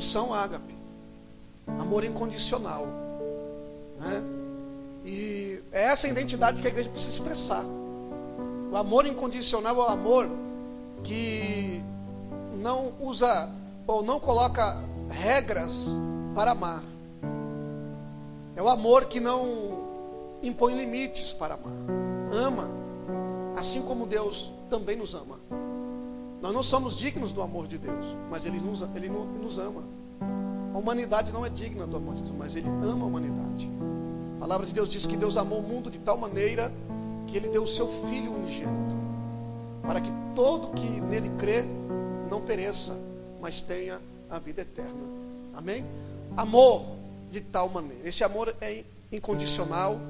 unção ágape, amor incondicional, né? E é essa a identidade que a igreja precisa expressar. O amor incondicional é o amor que não usa ou não coloca regras para amar. É o amor que não impõe limites para amar. Ama, assim como Deus também nos ama. Nós não somos dignos do amor de Deus, mas Ele nos ama. A humanidade não é digna do amor de Deus, mas Ele ama a humanidade. A palavra de Deus diz que Deus amou o mundo de tal maneira que Ele deu o seu Filho unigênito, para que todo que nele crê não pereça, mas tenha a vida eterna. Amém? Amor de tal maneira. Esse amor é incondicional,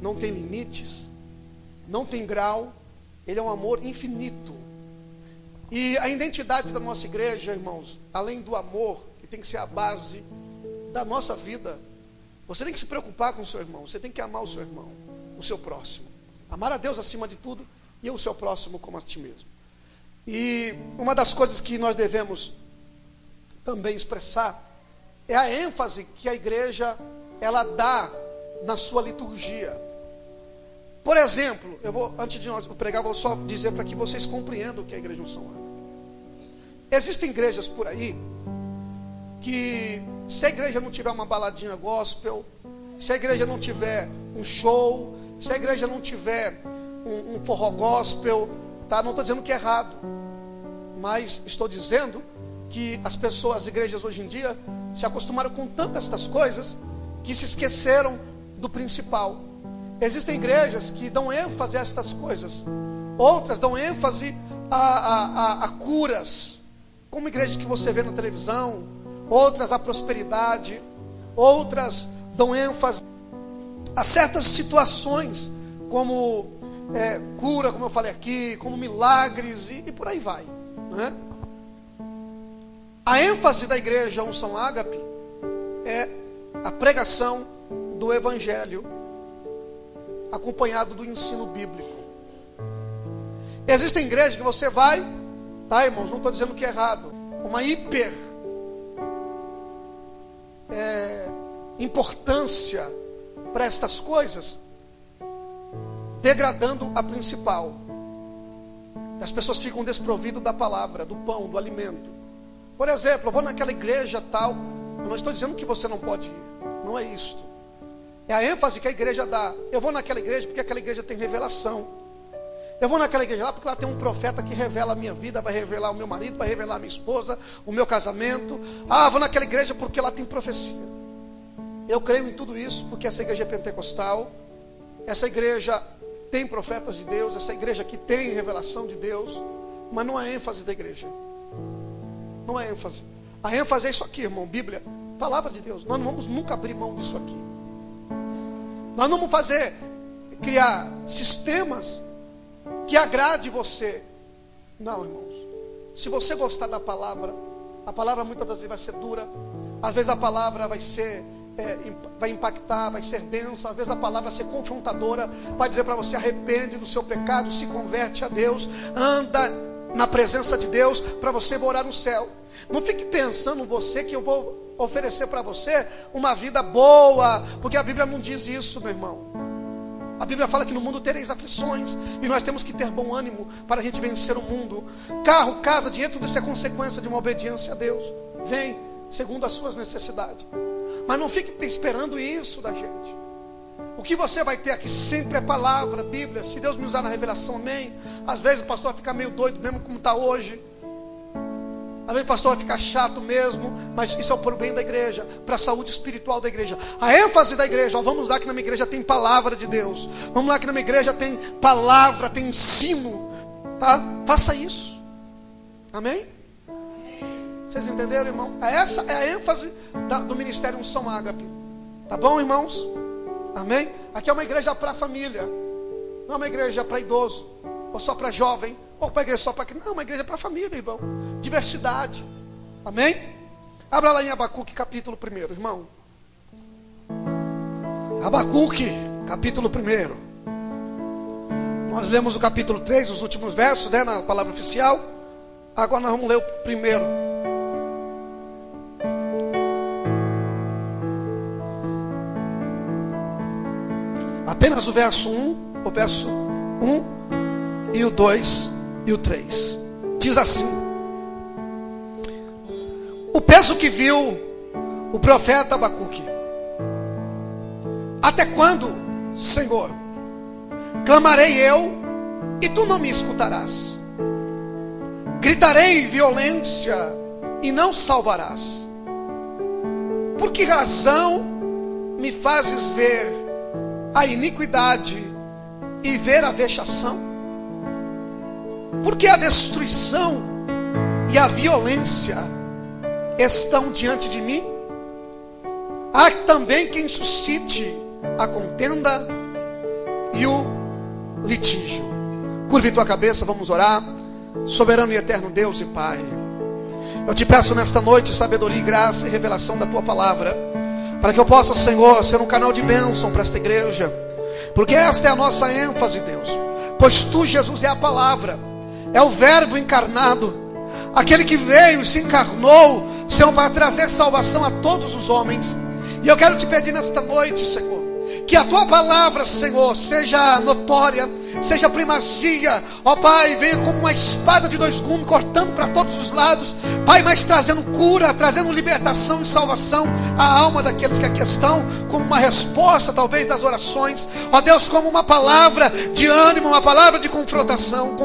não tem limites, não tem grau. Ele é um amor infinito. E a identidade da nossa igreja, irmãos, além do amor, que tem que ser a base da nossa vida, você tem que se preocupar com o seu irmão, você tem que amar o seu irmão, o seu próximo. Amar a Deus acima de tudo e o seu próximo como a ti mesmo. E uma das coisas que nós devemos também expressar é a ênfase que a igreja ela dá na sua liturgia. Por exemplo, antes de nós pregar, vou só dizer para que vocês compreendam o que é a igreja Unção Ágape. Existem igrejas por aí que, se a igreja não tiver uma baladinha gospel, se a igreja não tiver um show, se a igreja não tiver um forró gospel, tá? Não estou dizendo que é errado, mas estou dizendo que as pessoas, as igrejas hoje em dia, se acostumaram com tantas estas coisas, que se esqueceram do principal. Existem igrejas que dão ênfase a estas coisas, outras dão ênfase a curas, como igrejas que você vê na televisão, outras a prosperidade, outras dão ênfase a certas situações, como cura, como eu falei aqui, como milagres e por aí vai, né? A ênfase da igreja Unção Ágape é a pregação do evangelho, acompanhado do ensino bíblico. Existem igrejas que você vai, tá, irmãos, não estou dizendo que é errado, uma importância para estas coisas, degradando a principal. As pessoas ficam desprovidas da palavra, do pão, do alimento. Por exemplo, eu vou naquela igreja tal, eu não estou dizendo que você não pode ir, não é isto. É a ênfase que a igreja dá. Eu vou naquela igreja porque aquela igreja tem revelação. Eu vou naquela igreja lá porque lá tem um profeta que revela a minha vida, vai revelar o meu marido, vai revelar a minha esposa, o meu casamento. Vou naquela igreja porque lá tem profecia. Eu creio em tudo isso porque essa igreja é pentecostal, essa igreja tem profetas de Deus, essa igreja aqui tem revelação de Deus, mas não é ênfase da igreja. Não é ênfase. A ênfase é isso aqui, irmão, Bíblia, palavra de Deus. Nós não vamos nunca abrir mão disso aqui. Nós não vamos criar sistemas que agrade você. Não, irmãos. Se você gostar da palavra, a palavra muitas das vezes vai ser dura. Às vezes a palavra vai impactar, vai ser bênção. Às vezes a palavra vai ser confrontadora, vai dizer para você: arrepende do seu pecado, se converte a Deus, anda na presença de Deus para você morar no céu. Não fique pensando você que eu vou oferecer para você uma vida boa, porque a Bíblia não diz isso, meu irmão. A Bíblia fala que no mundo tereis aflições, e nós temos que ter bom ânimo para a gente vencer o mundo. Carro, casa, dinheiro, tudo isso é consequência de uma obediência a Deus. Vem segundo as suas necessidades, mas não fique esperando isso da gente. O que você vai ter aqui sempre é palavra, Bíblia. Se Deus me usar na revelação, amém. Às vezes o pastor vai ficar meio doido mesmo, como está hoje. Às vezes o pastor vai ficar chato mesmo, mas isso é para o bem da igreja, para a saúde espiritual da igreja. A ênfase da igreja: vamos lá que na minha igreja tem palavra de Deus. Vamos lá que na minha igreja tem palavra, tem ensino, tá? Faça isso. Amém? Vocês entenderam, irmão? Essa é a ênfase do ministério Unção Ágape. Tá bom, irmãos? Amém? Aqui é uma igreja para a família, não é uma igreja para idoso, ou só para jovem, ou para igreja só para criança. Não, é uma igreja para a família, irmão. Diversidade. Amém? Abra lá em Abacuque, capítulo 1, irmão. Abacuque, capítulo 1. Nós lemos o capítulo 3, os últimos versos, né, na palavra oficial. Agora nós vamos ler o primeiro. Apenas o verso 1, o verso 1 e o 2 e o 3. Diz assim: o peso que viu o profeta Abacuque. Até quando, Senhor, clamarei eu e tu não me escutarás? Gritarei violência e não salvarás. Por que razão me fazes ver a iniquidade e ver a vexação? Porque a destruição e a violência estão diante de mim? Há também quem suscite a contenda e o litígio. Curve tua cabeça, vamos orar. Soberano e eterno Deus e Pai, eu te peço nesta noite sabedoria, graça e revelação da tua palavra, para que eu possa, Senhor, ser um canal de bênção para esta igreja, porque esta é a nossa ênfase, Deus. Pois tu, Jesus, é a palavra, é o verbo encarnado, aquele que veio e se encarnou, Senhor, para trazer salvação a todos os homens. E eu quero te pedir nesta noite, Senhor, que a tua palavra, Senhor, seja notória, seja primazia, ó Pai, venha como uma espada de dois gumes, cortando para todos os lados, Pai, mas trazendo cura, trazendo libertação e salvação à alma daqueles que aqui estão, como uma resposta talvez das orações, ó Deus, como uma palavra de ânimo, uma palavra de confrontação,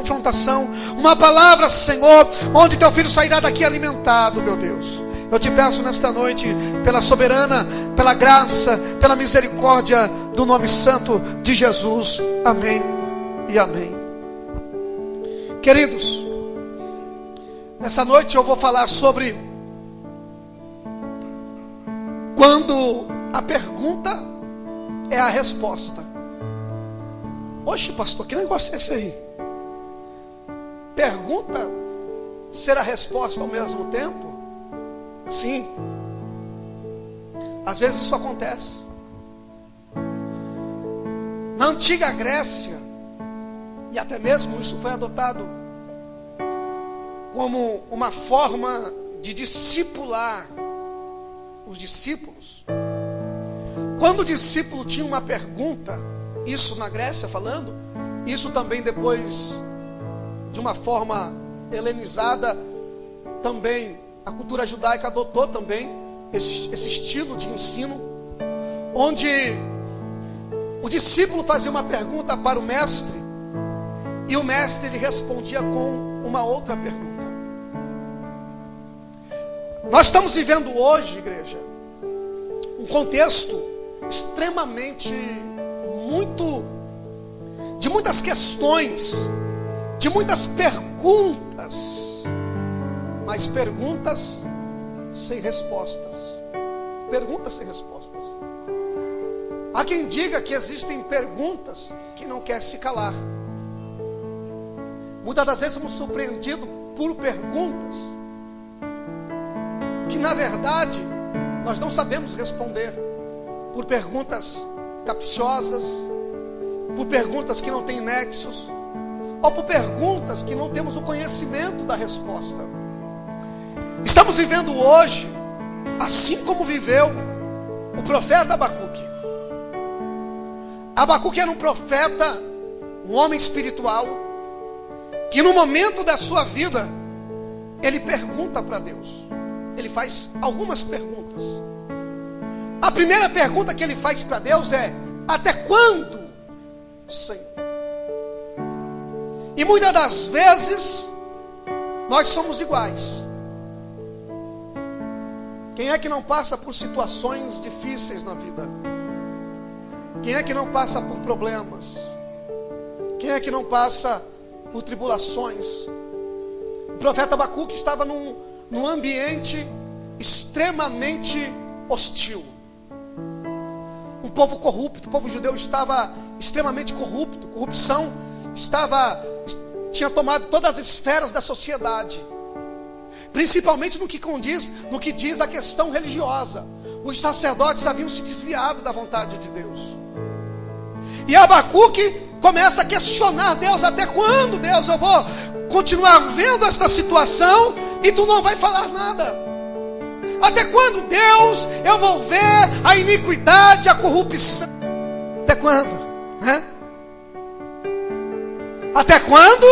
uma palavra, Senhor, onde teu filho sairá daqui alimentado, meu Deus. Eu te peço nesta noite, pela soberana, pela graça, pela misericórdia do nome santo de Jesus. Amém e amém. Queridos, nessa noite eu vou falar sobre quando a pergunta é a resposta. Oxe, pastor, que negócio é esse aí? Pergunta ser a resposta ao mesmo tempo? Sim, às vezes isso acontece. Na antiga Grécia, e até mesmo isso foi adotado como uma forma de discipular os discípulos. Quando o discípulo tinha uma pergunta, isso na Grécia falando, isso também depois de uma forma helenizada, também a cultura judaica adotou também esse estilo de ensino, onde o discípulo fazia uma pergunta para o mestre e o mestre lhe respondia com uma outra pergunta. Nós estamos vivendo hoje, igreja, um contexto extremamente de muitas questões, de muitas perguntas, mas perguntas sem respostas. Perguntas sem respostas. Há quem diga que existem perguntas que não quer se calar. Muitas das vezes somos surpreendidos por perguntas que na verdade nós não sabemos responder. Por perguntas capciosas, por perguntas que não têm nexos, ou por perguntas que não temos o conhecimento da resposta. Estamos vivendo hoje, assim como viveu o profeta Abacuque. Abacuque era um profeta, um homem espiritual, que no momento da sua vida, ele pergunta para Deus. Ele faz algumas perguntas. A primeira pergunta que ele faz para Deus é: até quando, Senhor? E muitas das vezes, nós somos iguais. Quem é que não passa por situações difíceis na vida? Quem é que não passa por problemas? Quem é que não passa por tribulações? O profeta Abacuque estava num ambiente extremamente hostil. Um povo corrupto, o povo judeu estava extremamente corrupto. Corrupção tinha tomado todas as esferas da sociedade. Principalmente no que diz a questão religiosa. Os sacerdotes haviam se desviado da vontade de Deus. E Abacuque começa a questionar Deus: até quando, Deus, eu vou continuar vendo esta situação e tu não vai falar nada? Até quando, Deus, eu vou ver a iniquidade, a corrupção? Até quando? né? Até quando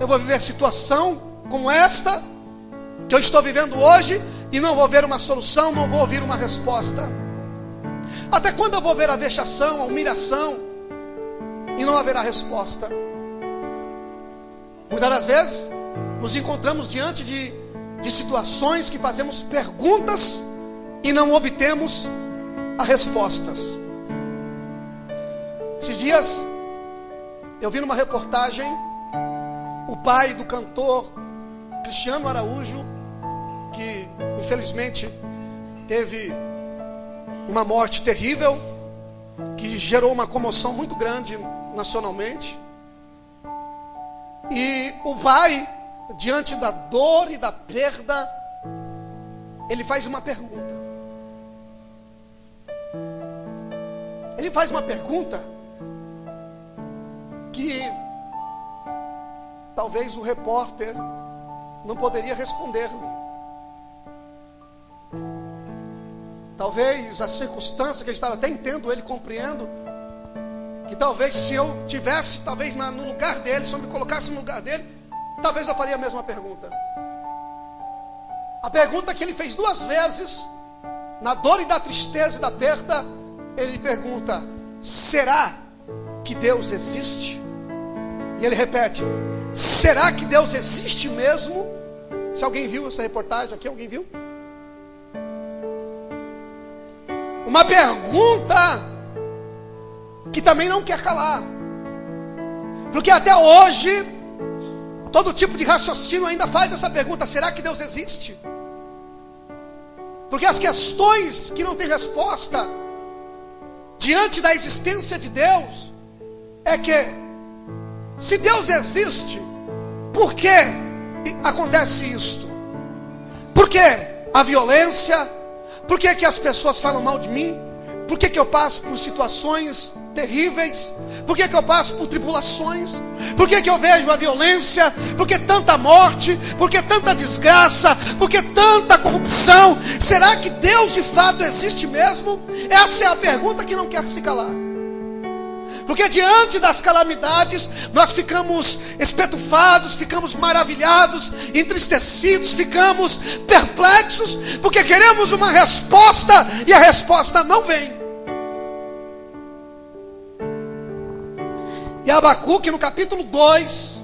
eu vou viver situação como esta que eu estou vivendo hoje e não vou ver uma solução, não vou ouvir uma resposta? Até quando eu vou ver a vexação, a humilhação e não haverá resposta? Muitas das vezes nos encontramos diante de situações que fazemos perguntas e não obtemos as respostas. Esses dias eu vi numa reportagem o pai do cantor Cristiano Araújo, que infelizmente teve uma morte terrível, que gerou uma comoção muito grande nacionalmente. E o pai, diante da dor e da perda, ele faz uma pergunta. Ele faz uma pergunta que talvez o repórter não poderia responder-lhe. Talvez a circunstância que ele estava, até entendo ele, compreendo, que talvez se eu tivesse, talvez no lugar dele, se eu me colocasse no lugar dele, talvez eu faria a mesma pergunta. A pergunta que ele fez 2 vezes, na dor e da tristeza e da perda, ele pergunta: será que Deus existe? E ele repete: será que Deus existe mesmo? Se alguém viu essa reportagem aqui, alguém viu? Uma pergunta que também não quer calar, porque até hoje todo tipo de raciocínio ainda faz essa pergunta: será que Deus existe? Porque as questões que não têm resposta diante da existência de Deus é que, se Deus existe, por que acontece isto? Por que a violência? Por que as pessoas falam mal de mim? Por que eu passo por situações terríveis? Por que eu passo por tribulações? Por que eu vejo a violência? Por que tanta morte? Por que tanta desgraça? Por que tanta corrupção? Será que Deus de fato existe mesmo? Essa é a pergunta que não quer se calar. Porque diante das calamidades nós ficamos espetufados, ficamos maravilhados, entristecidos, ficamos perplexos, porque queremos uma resposta e a resposta não vem. E Abacuque, no capítulo 2,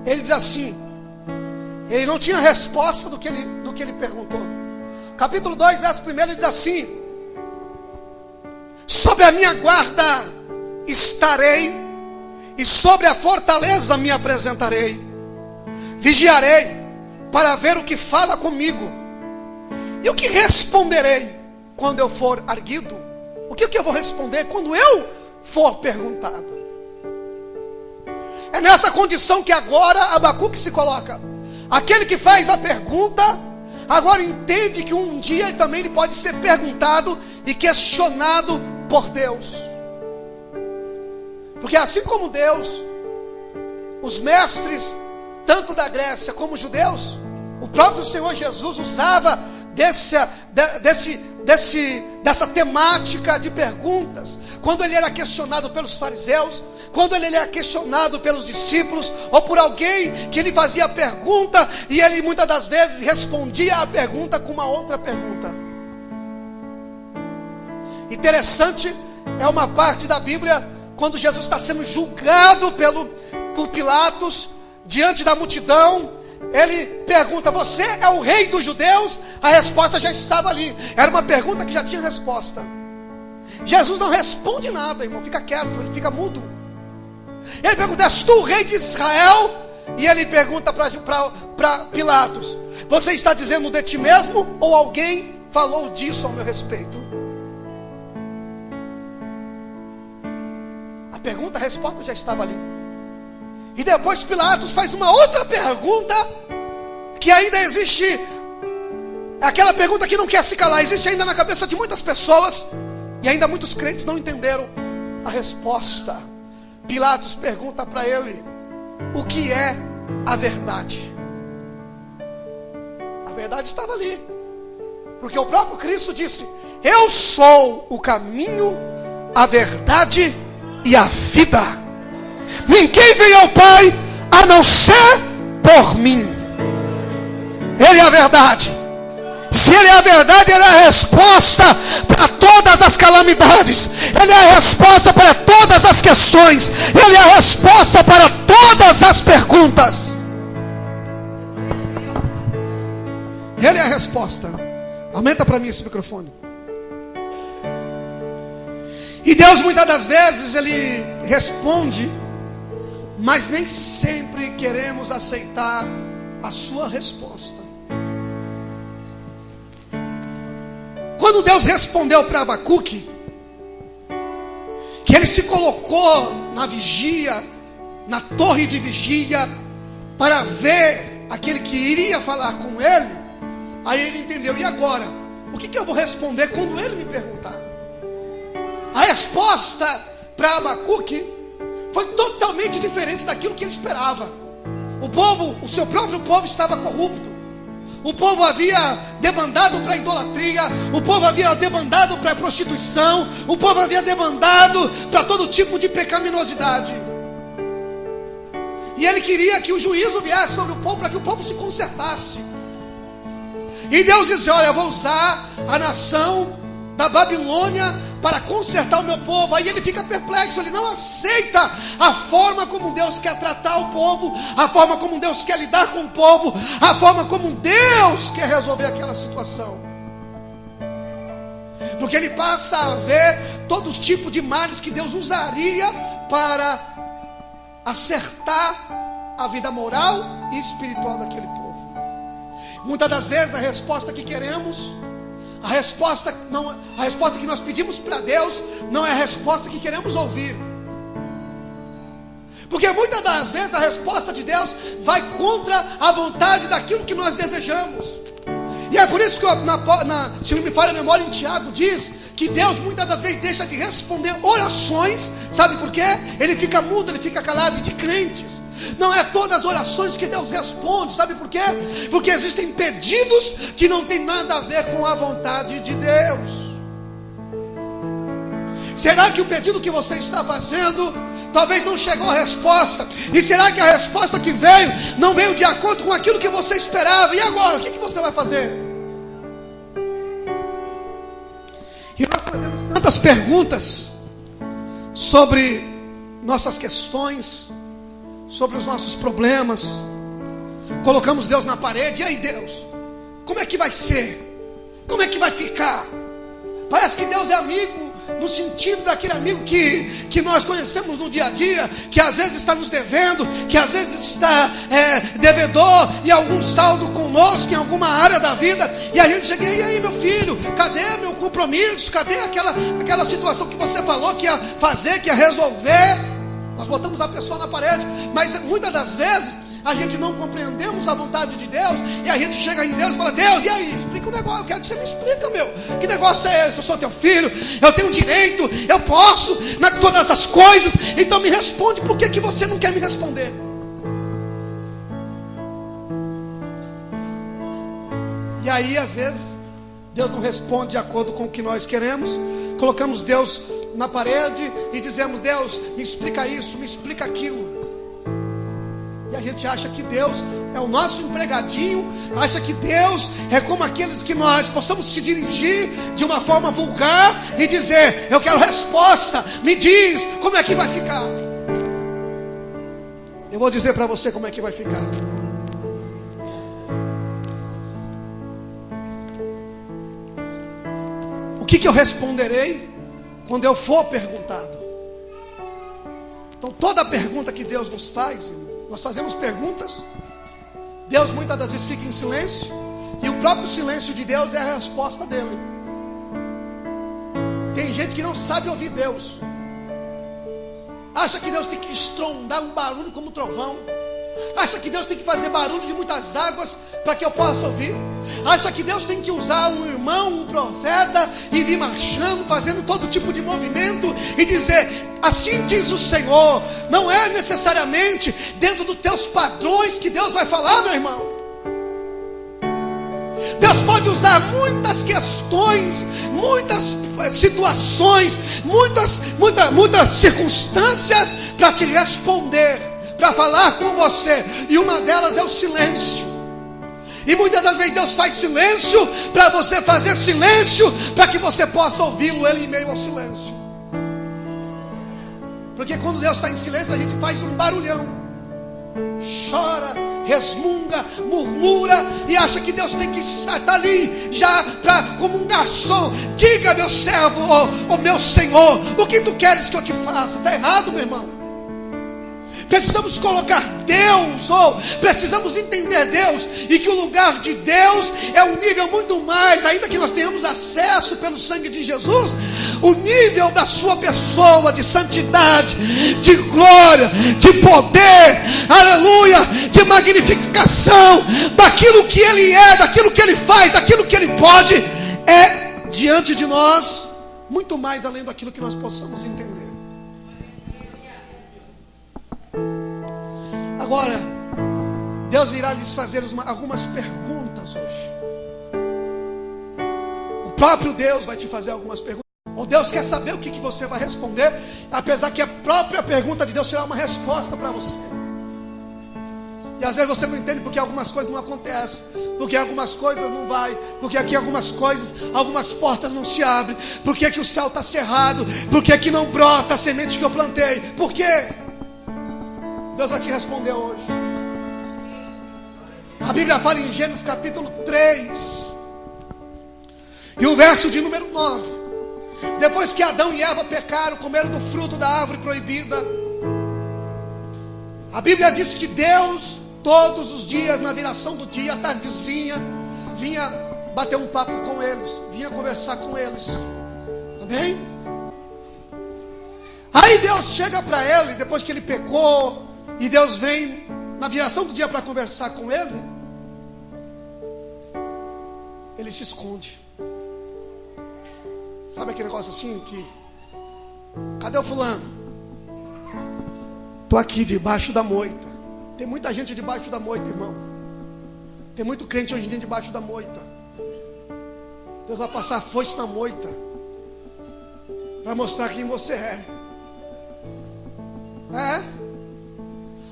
ele diz assim, ele não tinha resposta do que ele perguntou. Capítulo 2, verso 1, ele diz assim: sobre a minha guarda estarei, e sobre a fortaleza me apresentarei. Vigiarei para ver o que fala comigo, e o que responderei quando eu for arguido. O que eu vou responder quando eu for perguntado? É nessa condição que agora Abacuque se coloca. Aquele que faz a pergunta agora entende que um dia também ele pode ser perguntado e questionado por Deus. Porque assim como Deus, os mestres tanto da Grécia como os judeus, o próprio Senhor Jesus usava dessa temática de perguntas, quando ele era questionado pelos fariseus, quando ele era questionado pelos discípulos, ou por alguém que ele fazia a pergunta, e ele muitas das vezes respondia a pergunta com uma outra pergunta. Interessante, é uma parte da Bíblia, quando Jesus está sendo julgado por Pilatos, diante da multidão, ele pergunta: você é o rei dos judeus? A resposta já estava ali, era uma pergunta que já tinha resposta. Jesus não responde nada, irmão, fica quieto, ele fica mudo. Ele pergunta: és tu o rei de Israel? E ele pergunta para Pilatos: você está dizendo de ti mesmo, ou alguém falou disso ao meu respeito? A pergunta, a resposta já estava ali. E depois Pilatos faz uma outra pergunta, que ainda existe, aquela pergunta que não quer se calar, existe ainda na cabeça de muitas pessoas, e ainda muitos crentes não entenderam a resposta. Pilatos pergunta para ele: o que é a verdade? A verdade estava ali, porque o próprio Cristo disse: eu sou o caminho, a verdade e a vida. Ninguém vem ao Pai a não ser por mim. Ele é a verdade. Se Ele é a verdade, Ele é a resposta para todas as calamidades. Ele é a resposta para todas as questões. Ele é a resposta para todas as perguntas. Ele é a resposta. Aumenta para mim esse microfone. E Deus muitas das vezes Ele responde, mas nem sempre queremos aceitar a sua resposta. Quando Deus respondeu para Abacuque, que ele se colocou na vigia, na torre de vigia, para ver aquele que iria falar com ele, aí ele entendeu, e agora? O que eu vou responder quando ele me perguntar? A resposta para Abacuque foi totalmente diferente daquilo que ele esperava. O povo, o seu próprio povo estava corrupto. O povo havia debandado para a idolatria. O povo havia debandado para a prostituição. O povo havia debandado para todo tipo de pecaminosidade. E ele queria que o juízo viesse sobre o povo, para que o povo se consertasse. E Deus disse, olha, eu vou usar a nação da Babilônia para consertar o meu povo. Aí ele fica perplexo, ele não aceita a forma como Deus quer tratar o povo, a forma como Deus quer lidar com o povo, a forma como Deus quer resolver aquela situação. Porque ele passa a ver todos os tipos de males que Deus usaria para acertar a vida moral e espiritual daquele povo. Muitas das vezes a resposta que queremos, a resposta que nós pedimos para Deus não é a resposta que queremos ouvir. Porque muitas das vezes a resposta de Deus vai contra a vontade daquilo que nós desejamos. E é por isso que se não me falha a memória, em Tiago diz que Deus muitas das vezes deixa de responder orações. Sabe por quê? Ele fica mudo, ele fica calado. E de crentes, não é todas as orações que Deus responde. Sabe por quê? Porque existem pedidos que não tem nada a ver com a vontade de Deus. Será que o pedido que você está fazendo, talvez não chegou a resposta? E será que a resposta que veio, não veio de acordo com aquilo que você esperava? E agora, o que você vai fazer? E nós fazemos tantas perguntas sobre nossas questões, sobre os nossos problemas. Colocamos Deus na parede. E aí, Deus, como é que vai ser? Como é que vai ficar? Parece que Deus é amigo, no sentido daquele amigo que nós conhecemos no dia a dia, que às vezes está nos devendo, que às vezes está devedor em algum saldo conosco, em alguma área da vida. E a gente chega, e aí, meu filho, cadê meu compromisso? Cadê aquela situação que você falou que ia fazer, que ia resolver? Nós botamos a pessoa na parede. Mas muitas das vezes a gente não compreendemos a vontade de Deus, e a gente chega em Deus e fala, Deus, e aí? Explica o negócio, eu quero que você me explica, meu. Que negócio é esse? Eu sou teu filho, eu tenho direito, eu posso, todas as coisas. Então me responde, por que você não quer me responder? E aí às vezes Deus não responde de acordo com o que nós queremos. Colocamos Deus na parede e dizemos, Deus, me explica isso, me explica aquilo. E a gente acha que Deus é o nosso empregadinho, acha que Deus é como aqueles que nós possamos se dirigir de uma forma vulgar e dizer, eu quero resposta, me diz como é que vai ficar. Eu vou dizer para você como é que vai ficar. O que eu responderei quando eu for perguntado? Então toda pergunta que Deus nos faz, nós fazemos perguntas, Deus muitas das vezes fica em silêncio, e o próprio silêncio de Deus é a resposta dele. Tem gente que não sabe ouvir Deus, acha que Deus tem que estrondar um barulho como um trovão, acha que Deus tem que fazer barulho de muitas águas para que eu possa ouvir, acha que Deus tem que usar um irmão, um profeta, e vir marchando, fazendo todo tipo de movimento e dizer, assim diz o Senhor. Não é necessariamente dentro dos teus padrões que Deus vai falar, meu irmão. Deus pode usar muitas questões, muitas situações, muitas circunstâncias para te responder, para falar com você. E uma delas é o silêncio. E muitas das vezes Deus faz silêncio para você fazer silêncio, para que você possa ouvi-lo, Ele em meio ao silêncio. Porque quando Deus está em silêncio, a gente faz um barulhão, chora, resmunga, murmura e acha que Deus tem que estar ali já como um garçom. Diga, meu servo, ó meu Senhor, o que tu queres que eu te faça? Está errado, meu irmão. Precisamos colocar Deus, ou precisamos entender Deus, e que o lugar de Deus é um nível muito mais, ainda que nós tenhamos acesso pelo sangue de Jesus, o nível da sua pessoa, de santidade, de glória, de poder, aleluia, de magnificação, daquilo que Ele é, daquilo que Ele faz, daquilo que Ele pode, é diante de nós, muito mais além daquilo que nós possamos entender. Agora, Deus irá lhes fazer algumas perguntas hoje. O próprio Deus vai te fazer algumas perguntas. Ou Deus quer saber o que você vai responder, apesar que a própria pergunta de Deus será uma resposta para você. E às vezes você não entende porque algumas coisas não acontecem, porque algumas coisas não vai, porque aqui algumas coisas, algumas portas não se abrem, porque aqui o céu está cerrado, porque aqui não brota a semente que eu plantei. Por quê? Deus vai te responder hoje. A Bíblia fala em Gênesis capítulo 3 e o verso de número 9. Depois que Adão e Eva pecaram, comeram do fruto da árvore proibida, a Bíblia diz que Deus, todos os dias, na viração do dia, à tardezinha, vinha bater um papo com eles, vinha conversar com eles. Amém? Aí Deus chega para ele, depois que ele pecou, e Deus vem na viração do dia para conversar com ele. Ele se esconde. Sabe aquele negócio assim que... Cadê o fulano? Estou aqui debaixo da moita. Tem muita gente debaixo da moita, irmão. Tem muito crente hoje em dia debaixo da moita. Deus vai passar a foice na moita para mostrar quem você é.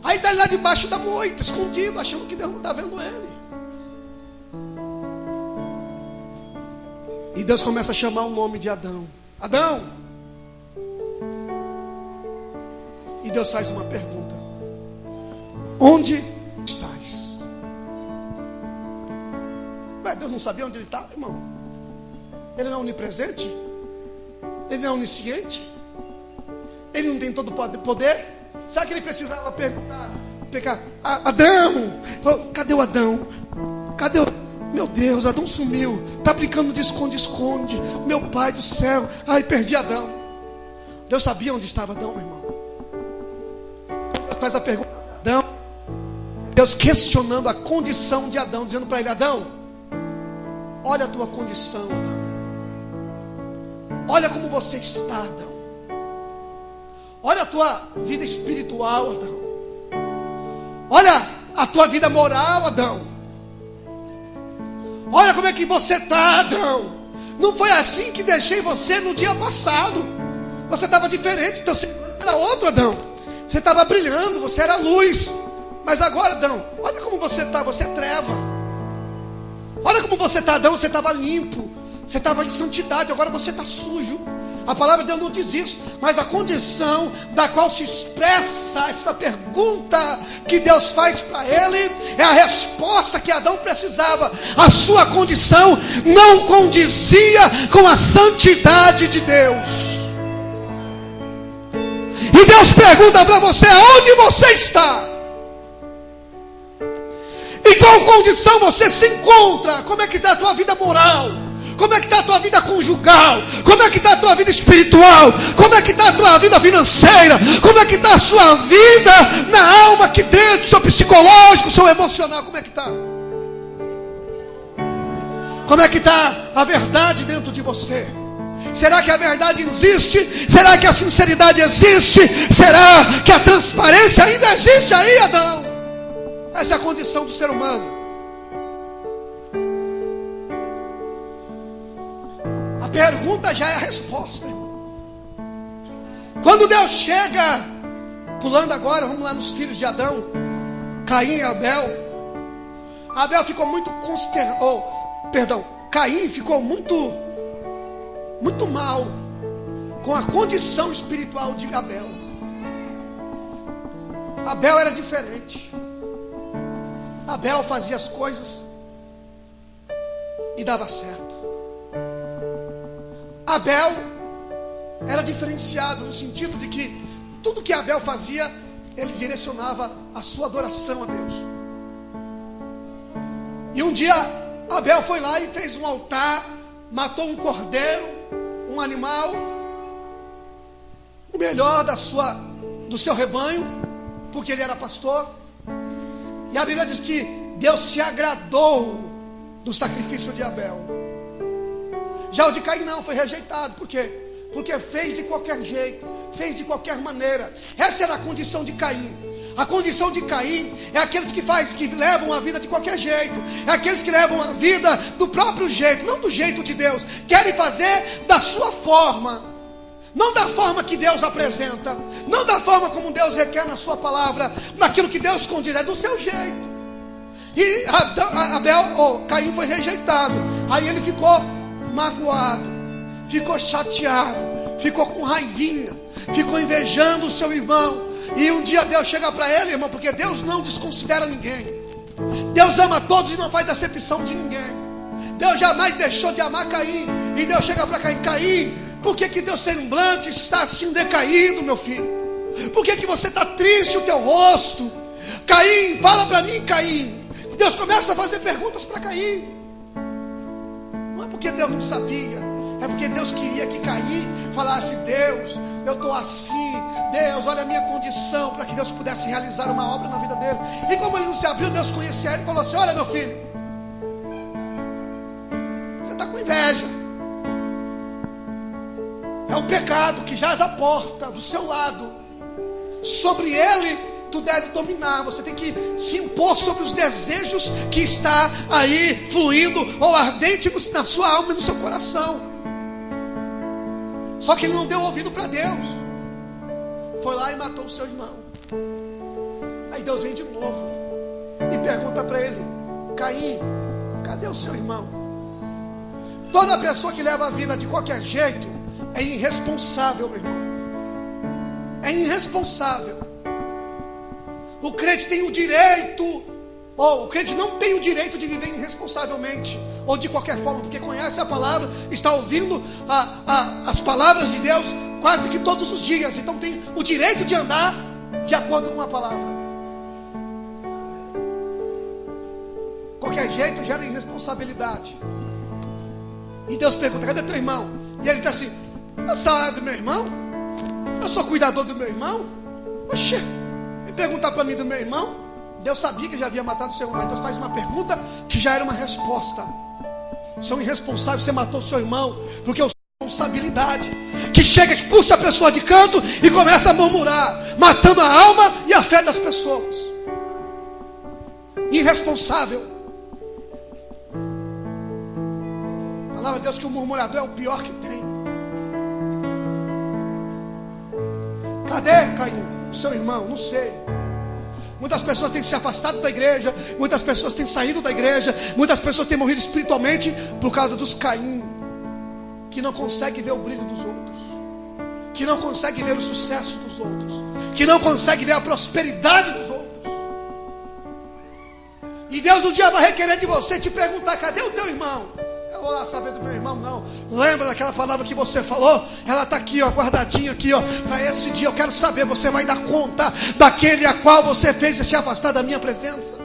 Aí está lá debaixo da moita, escondido, achando que Deus não está vendo ele. E Deus começa a chamar o nome de Adão. Adão! E Deus faz uma pergunta: onde estás? Ué, Deus não sabia onde ele estava, irmão? Ele não é onipresente? Ele não é onisciente? Ele não tem todo o poder? Sabe que ele precisava perguntar? Adão! Cadê o Adão? Cadê o... Meu Deus, Adão sumiu. Está brincando de esconde-esconde. Meu pai do céu. Ai, perdi Adão. Deus sabia onde estava Adão, meu irmão. Deus faz a pergunta a Adão. Deus questionando a condição de Adão, dizendo para ele: Adão, olha a tua condição, Adão. Olha como você está, Adão. Olha a tua vida espiritual, Adão. Olha a tua vida moral, Adão. Olha como é que você está, Adão. Não foi assim que deixei você no dia passado. Você estava diferente, então você era outro, Adão. Você estava brilhando, você era luz. Mas agora, Adão, olha como você está, você é treva. Olha como você está, Adão, você estava limpo. Você estava em santidade, agora você está sujo. A palavra de Deus não diz isso, mas a condição da qual se expressa essa pergunta que Deus faz para ele é a resposta que Adão precisava. A sua condição não condizia com a santidade de Deus. E Deus pergunta para você: onde você está? Em qual condição você se encontra? Como é que está a tua vida moral? Como é que está a tua vida conjugal? Como é que está a tua vida espiritual? Como é que está a tua vida financeira? Como é que está a sua vida na alma aqui dentro? Seu psicológico, seu emocional, como é que está? Como é que está a verdade dentro de você? Será que a verdade existe? Será que a sinceridade existe? Será que a transparência ainda existe aí, Adão? Essa é a condição do ser humano. pergunta já é a resposta, irmão. Quando Deus chega, pulando agora, vamos lá nos filhos de Adão, Caim e Abel. Abel ficou muito Caim ficou muito mal com a condição espiritual de Abel. Abel era diferente. Abel fazia as coisas e dava certo. Abel era diferenciado no sentido de que tudo que Abel fazia, ele direcionava a sua adoração a Deus. E um dia Abel foi lá e fez um altar, matou um cordeiro, um animal, o melhor do seu rebanho, porque ele era pastor. E a Bíblia diz que Deus se agradou do sacrifício de Abel. Já o de Caim não, foi rejeitado. Por quê? Porque fez de qualquer jeito, fez de qualquer maneira. Essa era a condição de Caim. A condição de Caim é aqueles que levam a vida de qualquer jeito. É aqueles que levam a vida do próprio jeito, não do jeito de Deus. Querem fazer da sua forma, não da forma que Deus apresenta, não da forma como Deus requer na sua palavra, naquilo que Deus condiz, é do seu jeito. E Caim foi rejeitado. Aí ele ficou magoado, ficou chateado, ficou com raivinha, ficou invejando o seu irmão. E um dia Deus chega para ele, irmão, porque Deus não desconsidera ninguém. Deus ama todos e não faz acepção de ninguém. Deus jamais deixou de amar Caim. E Deus chega para Caim: Caim, por que teu semblante está assim decaído, meu filho? Por que você está triste o teu rosto? Caim, fala para mim, Caim. Deus começa a fazer perguntas para Caim. Não é porque Deus não sabia, é porque Deus queria que Caim falasse: Deus, eu estou assim. Deus, olha a minha condição, para que Deus pudesse realizar uma obra na vida dele. E como ele não se abriu, Deus conhecia ele e falou assim: olha, meu filho, você está com inveja. É um pecado que jaz à porta do seu lado. Sobre ele tu deve dominar. Você tem que se impor sobre os desejos que está aí fluindo ou ardente na sua alma e no seu coração. Só que ele não deu ouvido para Deus. Foi lá e matou o seu irmão. Aí Deus vem de novo e pergunta para ele: Caim, cadê o seu irmão? Toda pessoa que leva a vida de qualquer jeito é irresponsável, meu irmão. É irresponsável. O crente tem o direito, o crente não tem o direito de viver irresponsavelmente, ou de qualquer forma, porque conhece a palavra, está ouvindo as palavras de Deus quase que todos os dias, então tem o direito de andar de acordo com a palavra. Qualquer jeito gera irresponsabilidade. E Deus pergunta: cadê teu irmão? E ele diz assim: eu sou do meu irmão? Eu sou cuidador do meu irmão? Oxê, e perguntar para mim do meu irmão? Deus sabia que já havia matado o seu irmão, mas Deus faz uma pergunta que já era uma resposta. São irresponsáveis, você matou o seu irmão, porque responsabilidade que chega, que puxa a pessoa de canto e começa a murmurar, matando a alma e a fé das pessoas. Irresponsável. A palavra de Deus que o murmurador é o pior que tem. Cadê, Caim, o seu irmão? Não sei. Muitas pessoas têm se afastado da igreja, muitas pessoas têm saído da igreja, muitas pessoas têm morrido espiritualmente por causa dos Caim, que não consegue ver o brilho dos outros, que não consegue ver o sucesso dos outros, que não consegue ver a prosperidade dos outros. E Deus um dia vai requerer de você, te perguntar: cadê o teu irmão? Eu vou lá saber do meu irmão? Não. Lembra daquela palavra que você falou? Ela está aqui, ó, guardadinha aqui, ó. Para esse dia eu quero saber, você vai dar conta daquele a qual você fez se afastar da minha presença.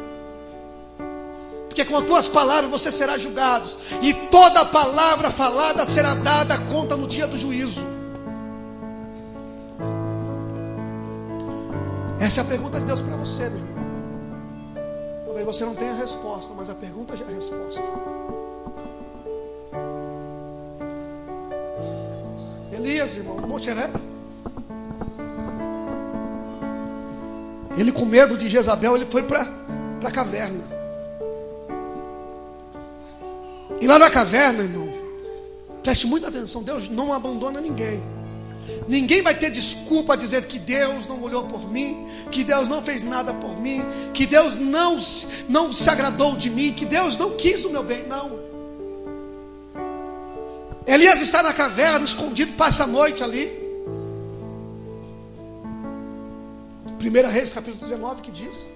Porque com as tuas palavras você será julgado, e toda palavra falada será dada conta no dia do juízo. Essa é a pergunta de Deus para você, meu irmão. Talvez você não tenha a resposta, mas a pergunta já é a resposta. Elias, irmão, no Monte Herebe, ele, com medo de Jezabel, ele foi para a caverna. E lá na caverna, irmão, Preste muita atenção, Deus não abandona ninguém. Ninguém vai ter desculpa a dizer que Deus não olhou por mim, que Deus não fez nada por mim, que Deus não se agradou de mim, que Deus não quis o meu bem. Não. Elias está na caverna, escondido, passa a noite ali. 1 Reis, capítulo 19, que diz: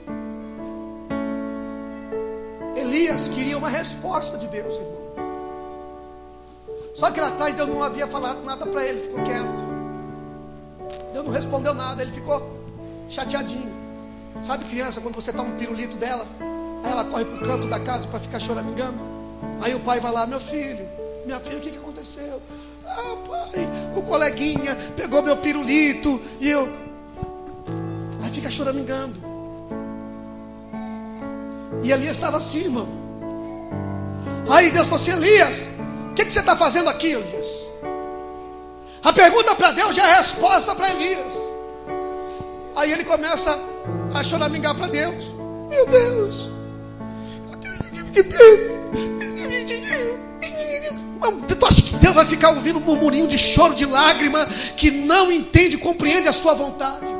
Elias queria uma resposta de Deus, irmão. Só que lá atrás Deus não havia falado nada para ele, ficou quieto. Deus não respondeu nada, ele ficou chateadinho. Sabe criança, quando você toma um pirulito dela, aí ela corre para o canto da casa para ficar choramingando. Aí o pai vai lá: meu filho, minha filha, o que aconteceu? Ah, pai, o coleguinha pegou meu pirulito e eu... Aí fica choramingando. E Elias estava assim, irmão. Aí Deus falou assim: Elias, o que você está fazendo aqui, Elias? A pergunta para Deus já é a resposta para Elias. Aí ele começa a choramingar para Deus: meu Deus, tu acha que Deus vai ficar ouvindo um murmurinho de choro, de lágrima, que não entende, compreende a sua vontade?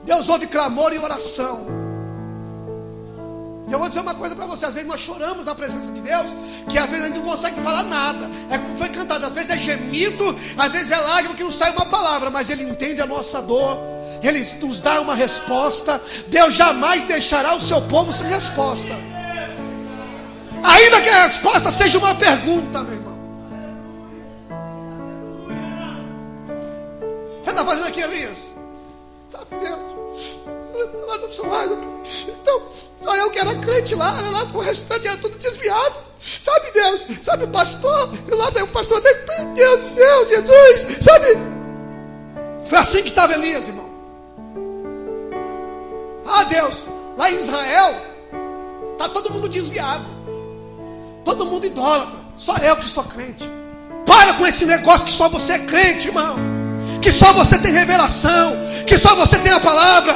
Deus ouve clamor e oração. E eu vou dizer uma coisa para você: às vezes nós choramos na presença de Deus, que às vezes a gente não consegue falar nada. É como foi cantado, às vezes é gemido, às vezes é lágrima que não sai uma palavra, mas Ele entende a nossa dor, Ele nos dá uma resposta. Deus jamais deixará o seu povo sem resposta, ainda que a resposta seja uma pergunta, meu irmão. Você está fazendo aqui, Elias? Sabe, Deus, lá no seu lado, então, só eu que era crente lá o restante era tudo desviado. Sabe, Deus, sabe o pastor, e lá daí o pastor, meu Deus do céu, Jesus, sabe? Foi assim que estava Elias, irmão. Ah, Deus, lá em Israel está todo mundo desviado, todo mundo idólatra, só eu que sou crente. Para com esse negócio que só você é crente, irmão, que só você tem revelação, que só você tem a palavra.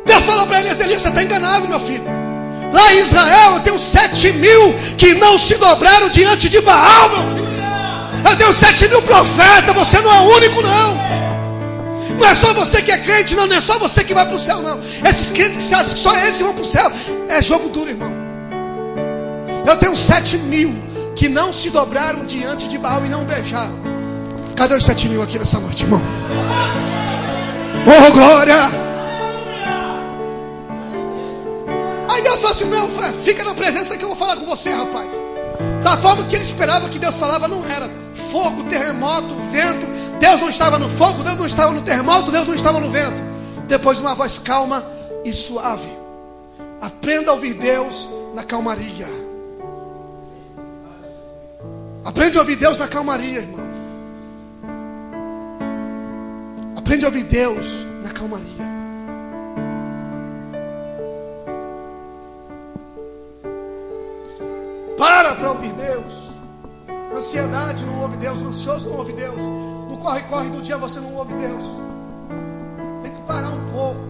Deus falou para Elias: Elias, você está enganado, meu filho. Lá em Israel eu tenho 7.000 que não se dobraram diante de Baal, meu filho. Eu tenho 7.000 profetas, você não é o único, não. Não é só você que é crente, não é só você que vai para o céu, não. Esses crentes que você acha que só eles que vão para o céu, é jogo duro, irmão. Eu tenho 7.000 que não se dobraram diante de Baal e não beijaram. Cadê os 7.000 aqui nessa noite, irmão? Oh, glória! Aí Deus falou assim: meu, fica na presença que eu vou falar com você, rapaz. Da forma que ele esperava que Deus falava, não era. Fogo, terremoto, vento. Deus não estava no fogo, Deus não estava no terremoto, Deus não estava no vento. Depois uma voz calma e suave. Aprenda a ouvir Deus na calmaria. Aprende a ouvir Deus na calmaria, irmão. Aprende a ouvir Deus na calmaria. Para ouvir Deus. Ansiedade não ouve Deus, ansioso não ouve Deus, no corre-corre do dia você não ouve Deus. Tem que parar um pouco,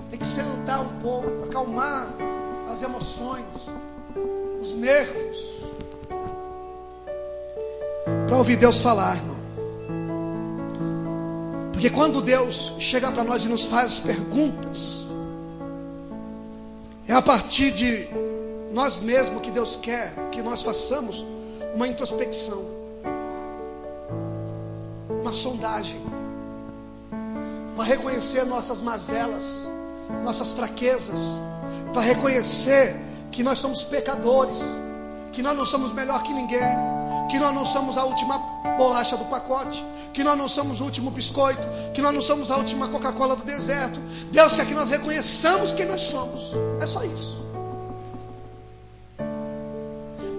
tem que sentar um pouco, acalmar as emoções, os nervos, para ouvir Deus falar, irmão. Porque quando Deus chega para nós e nos faz perguntas, é a partir de nós mesmos que Deus quer que nós façamos uma introspecção, uma sondagem, para reconhecer nossas mazelas, nossas fraquezas, para reconhecer que nós somos pecadores, que nós não somos melhor que ninguém, que nós não somos a última bolacha do pacote, que nós não somos o último biscoito, que nós não somos a última Coca-Cola do deserto. Deus quer que nós reconheçamos quem nós somos. É só isso.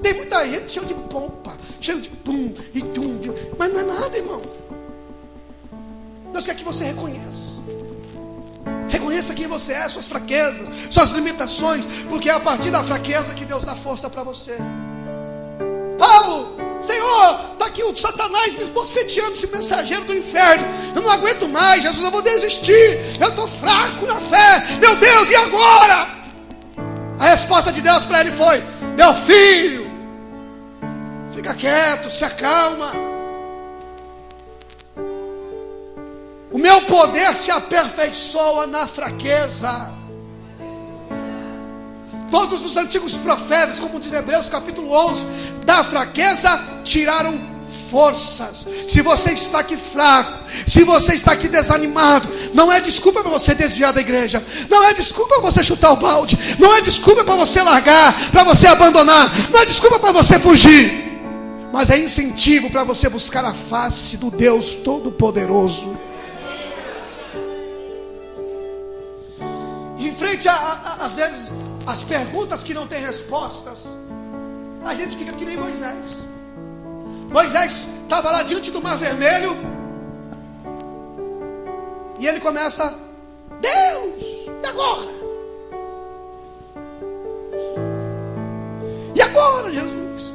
Tem muita gente cheio de pompa, cheio de pum e tum, mas não é nada, irmão. Deus quer que você reconheça. Reconheça quem você é, suas fraquezas, suas limitações, porque é a partir da fraqueza que Deus dá força para você. Paulo, Senhor, está aqui o Satanás me esbofeteando, esse mensageiro do inferno. Eu não aguento mais, Jesus, eu vou desistir. Eu estou fraco na fé. Meu Deus, e agora? A resposta de Deus para ele foi: meu filho, Fica quieto, se acalma. O meu poder se aperfeiçoa na fraqueza. Todos os antigos profetas, como diz Hebreus capítulo 11, da fraqueza tiraram forças. Se você está aqui fraco, se você está aqui desanimado, não é desculpa para você desviar da igreja, não é desculpa para você chutar o balde, não é desculpa para você largar, para você abandonar, não é desculpa para você fugir, mas é incentivo para você buscar a face do Deus Todo-Poderoso. Em frente às vezes as perguntas que não têm respostas, a gente fica que nem Moisés. Moisés estava lá diante do Mar Vermelho, e ele começa: Deus, e agora? E agora, Jesus?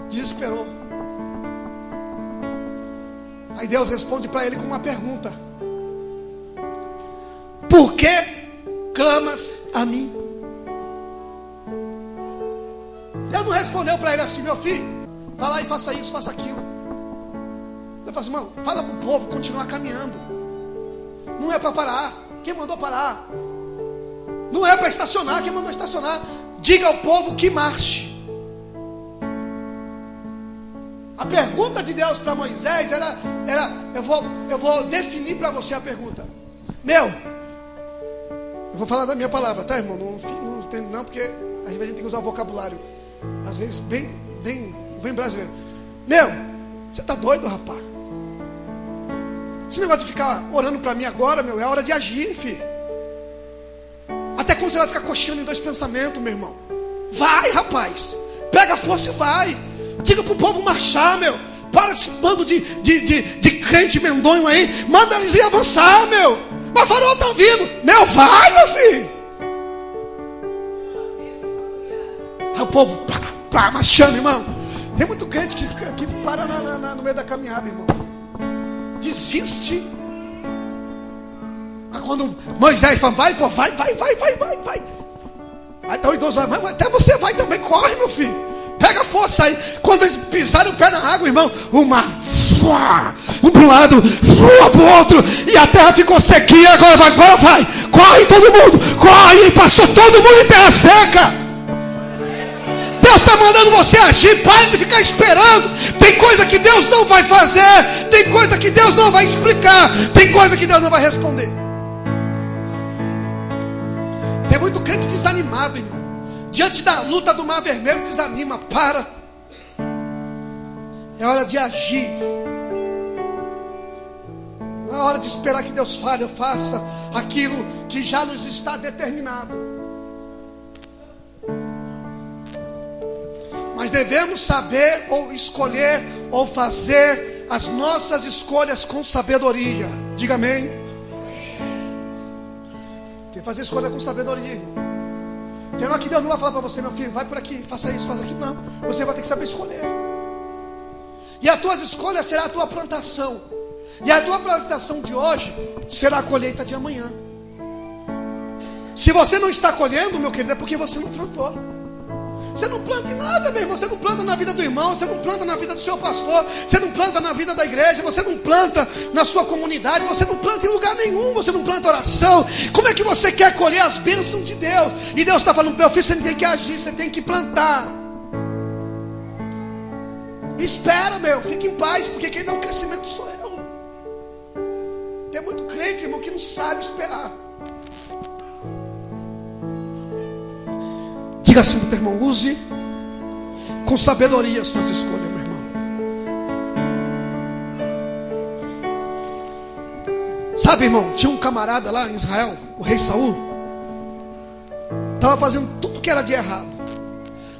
Desesperou. Aí Deus responde para ele com uma pergunta: por que clamas a mim? Deus não respondeu para ele assim: meu filho, vai lá e faça isso, faça aquilo. Eu falo assim: irmão, fala para o povo continuar caminhando. Não é para parar. Quem mandou parar? Não é para estacionar. Quem mandou estacionar? Diga ao povo que marche. A pergunta de Deus para Moisés era eu vou definir para você a pergunta. Eu vou falar da minha palavra, tá, irmão? Não entendo não, porque às vezes a gente tem que usar o vocabulário, às vezes bem brasileiro. Você tá doido, rapaz? Esse negócio de ficar orando para mim agora, é hora de agir, filho. Até quando você vai ficar coxando em dois pensamentos, meu irmão? Vai, rapaz. Pega a força e vai. Diga pro povo marchar, Para esse bando de crente mendonho aí. Manda eles ir avançar, Mas o farol tá vindo. Vai, meu filho. Aí o povo marchando, irmão. Tem muito crente que para no meio da caminhada, irmão. Desiste. Aí quando Moisés fala: vai, pô, vai. Aí tá o idoso lá: mas até você vai também, corre, meu filho. Pega força aí. Quando eles pisaram o pé na água, irmão, o mar, um pro lado, pro outro, e a terra ficou sequinha. Agora vai. Corre todo mundo, corre. E passou todo mundo em terra seca. Deus está mandando você agir. Pare de ficar esperando. Tem coisa que Deus não vai fazer. Tem coisa que Deus não vai explicar. Tem coisa que Deus não vai responder. Tem muito crente desanimado, irmão. Diante da luta do Mar Vermelho, desanima. Para. É hora de agir. Não é hora de esperar que Deus fale ou faça aquilo que já nos está determinado. Mas devemos saber ou escolher ou fazer as nossas escolhas com sabedoria. Diga amém. Tem que fazer escolha com sabedoria, irmão. Tem hora que Deus não vai falar para você: meu filho, vai por aqui, faça isso, faça aquilo. Não, você vai ter que saber escolher. E as tuas escolhas será a tua plantação. E a tua plantação de hoje será a colheita de amanhã. Se você não está colhendo, meu querido, é porque você não plantou. Você não planta em nada, meu irmão. Você não planta na vida do irmão, você não planta na vida do seu pastor, você não planta na vida da igreja, você não planta na sua comunidade, você não planta em lugar nenhum, você não planta oração. Como é que você quer colher as bênçãos de Deus? E Deus está falando: meu filho, você tem que agir, você tem que plantar. Espera, fique em paz, porque quem dá o crescimento sou eu. Tem muito crente, irmão, que não sabe esperar. Diga assim pro teu irmão: use com sabedoria as tuas escolhas, meu irmão. Sabe, irmão, tinha um camarada lá em Israel, o rei Saul. Estava fazendo tudo que era de errado.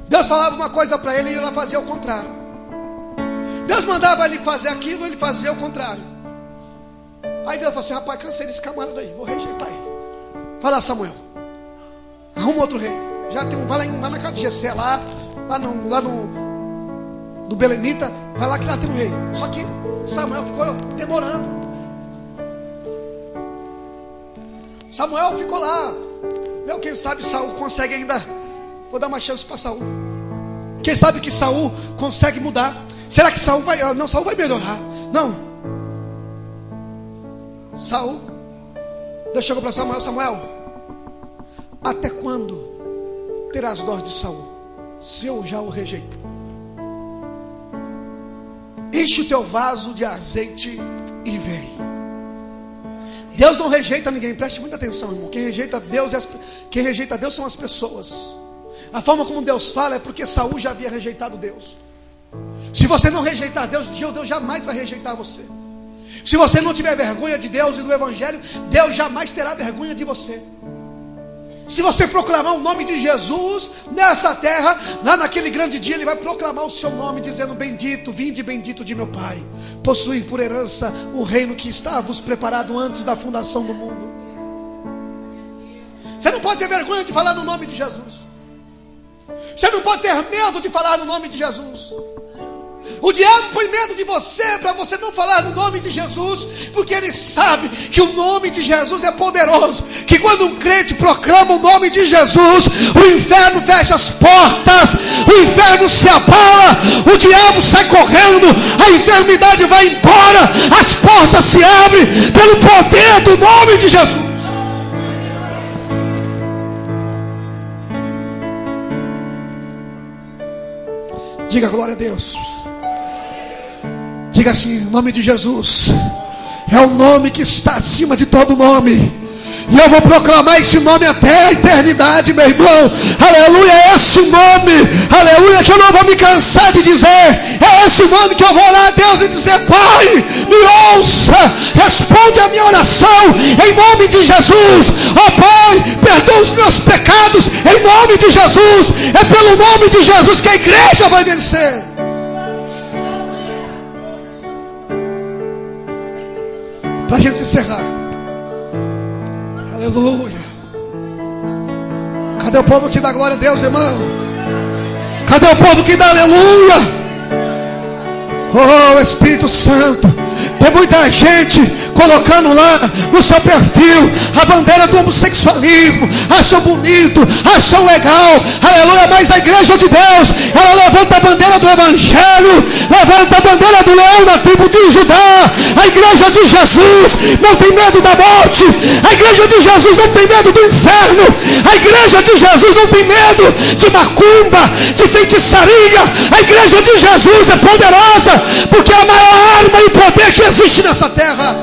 Deus falava uma coisa para ele e ele fazia o contrário. Deus mandava ele fazer aquilo, ele fazia o contrário. Aí Deus falou assim: rapaz, cansei desse camarada aí, vou rejeitar ele. Vai lá, Samuel, arruma outro rei. Já tem um, vai lá na casa de Jessé, lá no Belemita, vai lá que lá tem um rei. Só que Samuel ficou demorando. Samuel ficou lá. Quem sabe Saul consegue ainda. Vou dar uma chance para Saul. Quem sabe que Saul consegue mudar? Será que Saul vai? Não, Saul vai melhorar. Não. Saul, Deus chegou para Samuel: Samuel, até quando terás dó de Saul, se eu já o rejeito? Enche o teu vaso de azeite e vem. Deus não rejeita ninguém, preste muita atenção, irmão. Quem rejeita Deus são as pessoas. A forma como Deus fala é porque Saul já havia rejeitado Deus. Se você não rejeitar Deus, Deus jamais vai rejeitar você. Se você não tiver vergonha de Deus e do Evangelho, Deus jamais terá vergonha de você. Se você proclamar o nome de Jesus nessa terra, lá naquele grande dia, Ele vai proclamar o seu nome, dizendo: bendito, vinde bendito de meu Pai, possuir por herança o reino que estava-vos preparado antes da fundação do mundo. Você não pode ter vergonha de falar no nome de Jesus. Você não pode ter medo de falar no nome de Jesus. O diabo põe medo de você, para você não falar no nome de Jesus, porque ele sabe que o nome de Jesus é poderoso, que quando um crente proclama o nome de Jesus, o inferno fecha as portas, o inferno se abala, o diabo sai correndo, a enfermidade vai embora, as portas se abrem pelo poder do nome de Jesus. Diga glória a Deus. Diga assim: o nome de Jesus é o nome que está acima de todo nome. E eu vou proclamar esse nome até a eternidade, meu irmão. Aleluia, é esse nome, aleluia, que eu não vou me cansar de dizer. É esse nome que eu vou orar a Deus e dizer: Pai, me ouça, responde a minha oração em nome de Jesus. Ó Pai, perdoa os meus pecados em nome de Jesus. É pelo nome de Jesus que a igreja vai vencer. Para a gente encerrar, aleluia. Cadê o povo que dá glória a Deus, irmão? Cadê o povo que dá aleluia? Oh, Espírito Santo, tem muita gente colocando lá no seu perfil a bandeira do homossexualismo, acham bonito, acham legal, aleluia, mas a igreja de Deus, ela levanta a bandeira do Evangelho, levanta a bandeira do leão da tribo de Judá. A igreja de Jesus não tem medo da morte, a igreja de Jesus não tem medo do inferno, a igreja de Jesus não tem medo de macumba, de feitiçaria. A igreja de Jesus é poderosa, porque é a maior arma e poder que existe nessa terra.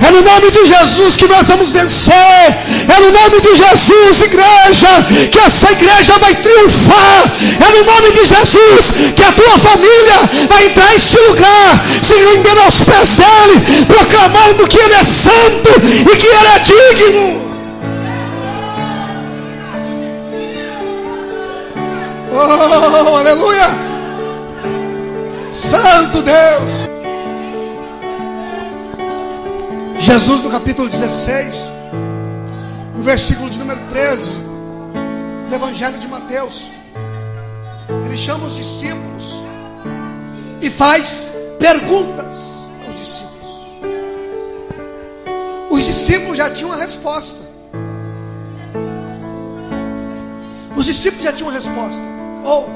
É no nome de Jesus que nós vamos vencer. É no nome de Jesus, igreja, que essa igreja vai triunfar. É no nome de Jesus que a tua família vai entrar neste lugar, se rendendo aos pés dele, proclamando que ele é santo e que ele é digno. Oh, aleluia! Santo Deus! Jesus, no capítulo 16, no versículo de número 13 do Evangelho de Mateus, ele chama os discípulos e faz perguntas aos discípulos. Os discípulos já tinham a resposta. Os discípulos já tinham a resposta, ou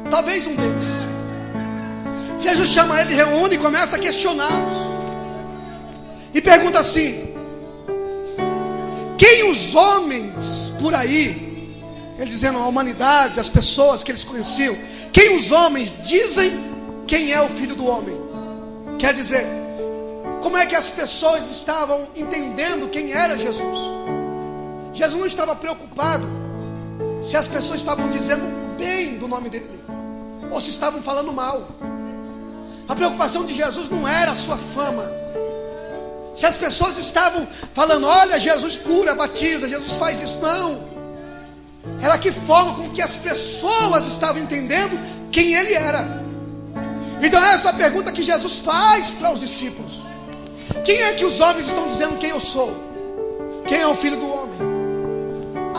talvez um deles. Jesus chama ele, reúne e começa a questioná-los. E pergunta assim: quem os homens por aí, ele dizendo a humanidade, as pessoas que eles conheciam, quem os homens dizem quem é o Filho do Homem? Quer dizer, como é que as pessoas estavam entendendo quem era Jesus? Jesus não estava preocupado se as pessoas estavam dizendo bem do nome dele, ou se estavam falando mal. A preocupação de Jesus não era a sua fama. Se as pessoas estavam falando: olha, Jesus cura, batiza, Jesus faz isso, não. Era que forma com que as pessoas estavam entendendo quem ele era. Então essa é a pergunta que Jesus faz para os discípulos: quem é que os homens estão dizendo quem eu sou? Quem é o Filho do Homem?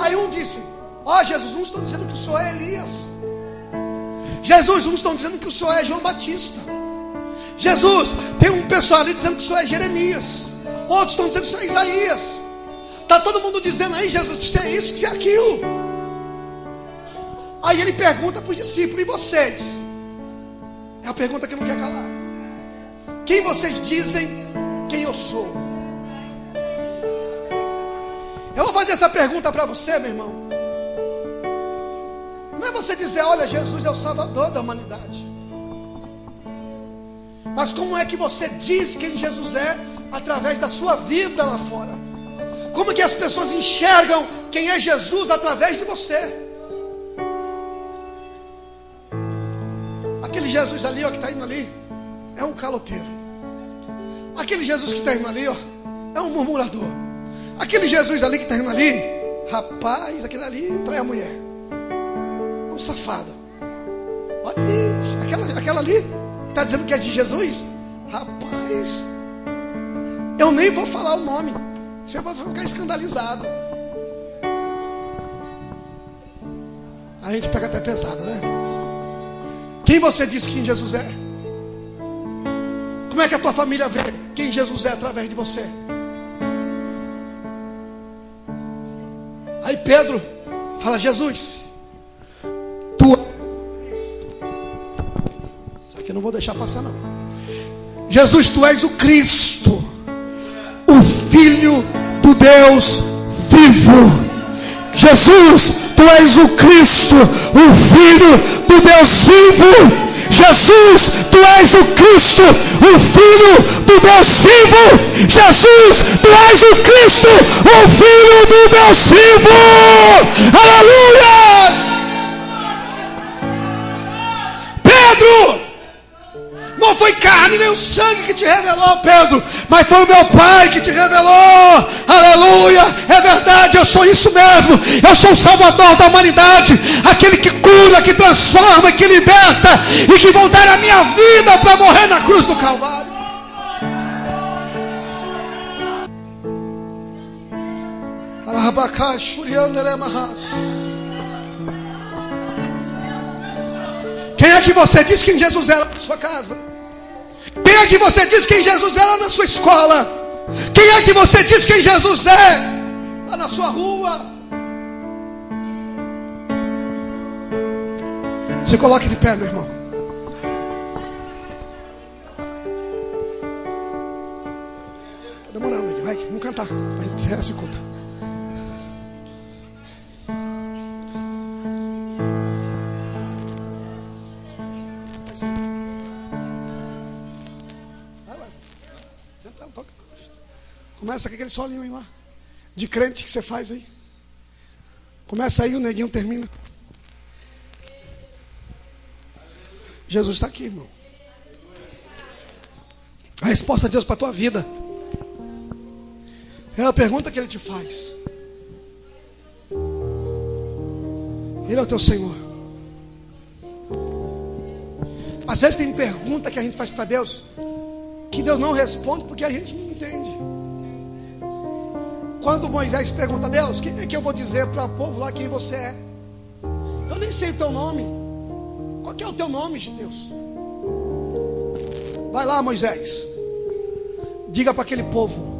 Aí um disse: ó, Jesus, uns estão dizendo que o Senhor é Elias. Jesus, uns estão dizendo que o Senhor é João Batista. Jesus, tem um pessoal ali dizendo que o Senhor é Jeremias. Outros estão dizendo que o Senhor é Isaías. Está todo mundo dizendo aí, Jesus, que isso é isso, que isso é aquilo. Aí ele pergunta para os discípulos: e vocês? É a pergunta que não quer calar. Quem vocês dizem quem eu sou? Eu vou fazer essa pergunta para você, meu irmão. Não é você dizer: olha, Jesus é o Salvador da humanidade. Mas como é que você diz quem Jesus é através da sua vida lá fora? Como que as pessoas enxergam quem é Jesus através de você? Aquele Jesus ali, ó, que está indo ali, é um caloteiro. Aquele Jesus que está indo ali, ó, é um murmurador. Aquele Jesus ali que está indo ali, rapaz, aquele ali trai a mulher, é um safado. Olha, aquela ali que está dizendo que é de Jesus, rapaz, eu nem vou falar o nome, você vai ficar escandalizado. A gente pega até pesado, né, irmão? Quem você diz quem Jesus é? Como é que a tua família vê quem Jesus é através de você? Aí Pedro fala: Jesus, isso aqui eu não vou deixar passar não. Jesus, tu és o Cristo, o Filho do Deus vivo. Jesus, tu és o Cristo, o Filho do Deus vivo. Jesus, tu és o Cristo, o Filho do Deus vivo. Jesus, tu és o Cristo, o Filho do Deus vivo. Aleluia! Pedro, não foi carne nem o sangue que te revelou, Pedro, mas foi o meu Pai que te revelou. Aleluia, é verdade, eu sou isso mesmo. Eu sou o Salvador da humanidade, aquele que cura, que transforma, que liberta, e que vou dar a minha vida para morrer na cruz do Calvário. Quem é que você diz quem Jesus era na sua casa? Quem é que você diz quem Jesus era na sua escola? Quem é que você diz quem Jesus é lá na sua rua? Se coloque de pé, meu irmão. Tá demorando, Lady. Vai, vamos cantar para a gente encerrar esse culto. Começa com aquele solinho aí lá, de crente que você faz aí. Começa aí, o neguinho termina. Jesus está aqui, irmão. A resposta de Deus para a tua vida é a pergunta que Ele te faz. Ele é o teu Senhor. Às vezes tem pergunta que a gente faz para Deus que Deus não responde porque a gente não entende. Quando Moisés pergunta a Deus: o que é que eu vou dizer para o povo lá quem você é? Eu nem sei o teu nome. Qual que é o teu nome, Deus? Vai lá, Moisés, diga para aquele povo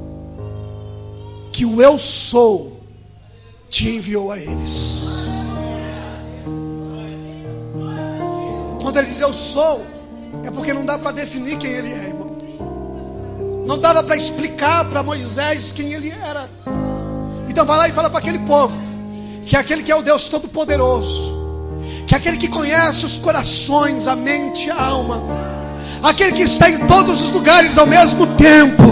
que o eu sou te enviou a eles. Quando ele diz eu sou, é porque não dá para definir quem ele é, irmão. Não dava para explicar para Moisés quem ele era. Então vai lá e fala para aquele povo que é aquele que é o Deus Todo-Poderoso, que é aquele que conhece os corações, a mente, a alma, aquele que está em todos os lugares ao mesmo tempo.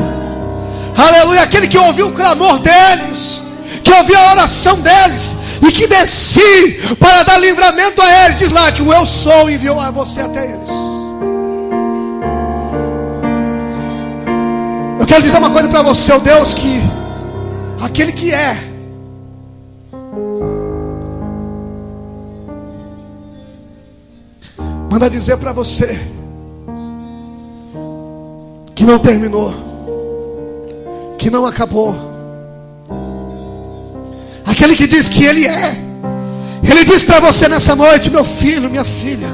Aleluia, aquele que ouviu o clamor deles, que ouviu a oração deles e que desci para dar livramento a eles. Diz lá que o eu sou enviou a você até eles. Eu quero dizer uma coisa para você: o Deus que, aquele que é, manda dizer para você que não terminou, que não acabou. Aquele que diz que Ele é, Ele diz para você nessa noite: meu filho, minha filha,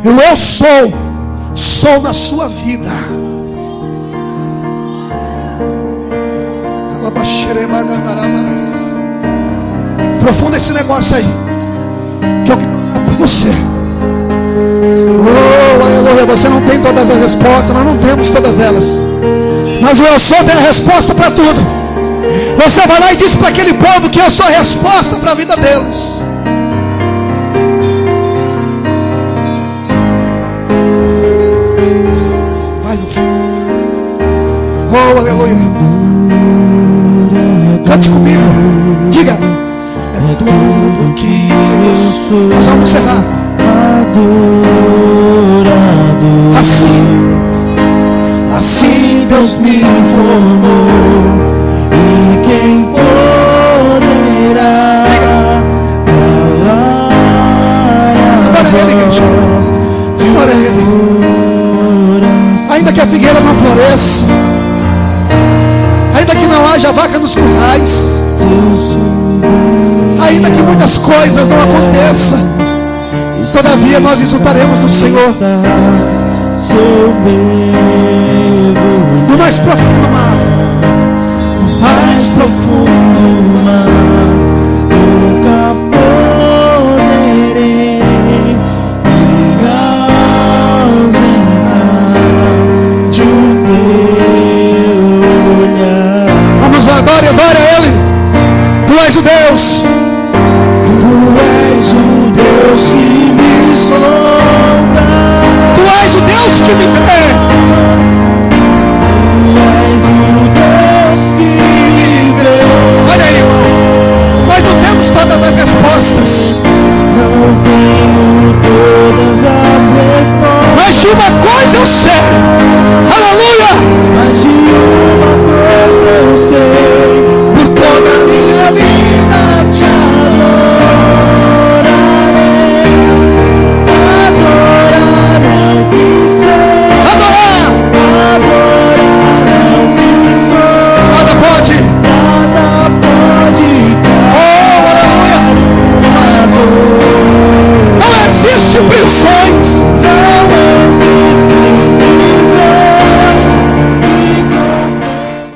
eu sou na sua vida. Profunda esse negócio aí, que eu quero orar por você. Oh, aleluia. Você não tem todas as respostas, nós não temos todas elas, mas o eu sou tem a resposta para tudo. Você vai lá e diz para aquele povo que eu sou a resposta para a vida deles. Vai, meu filho. Oh, aleluia. Cante comigo. Diga: é tudo que eu sou. Nós vamos encerrar. Assim Deus me formou, e quem poderá calar? Adora Ele, igreja. Adora Ele. Ainda que a figueira não floresça, ainda que não haja vaca nos currais, ainda que muitas coisas não aconteçam, todavia nós exultaremos do Senhor. No mais profundo mar, no mais profundo mar, nunca poderei me ausentar de um teu olhar. Vamos lá, adore a Ele. Tu és o Deus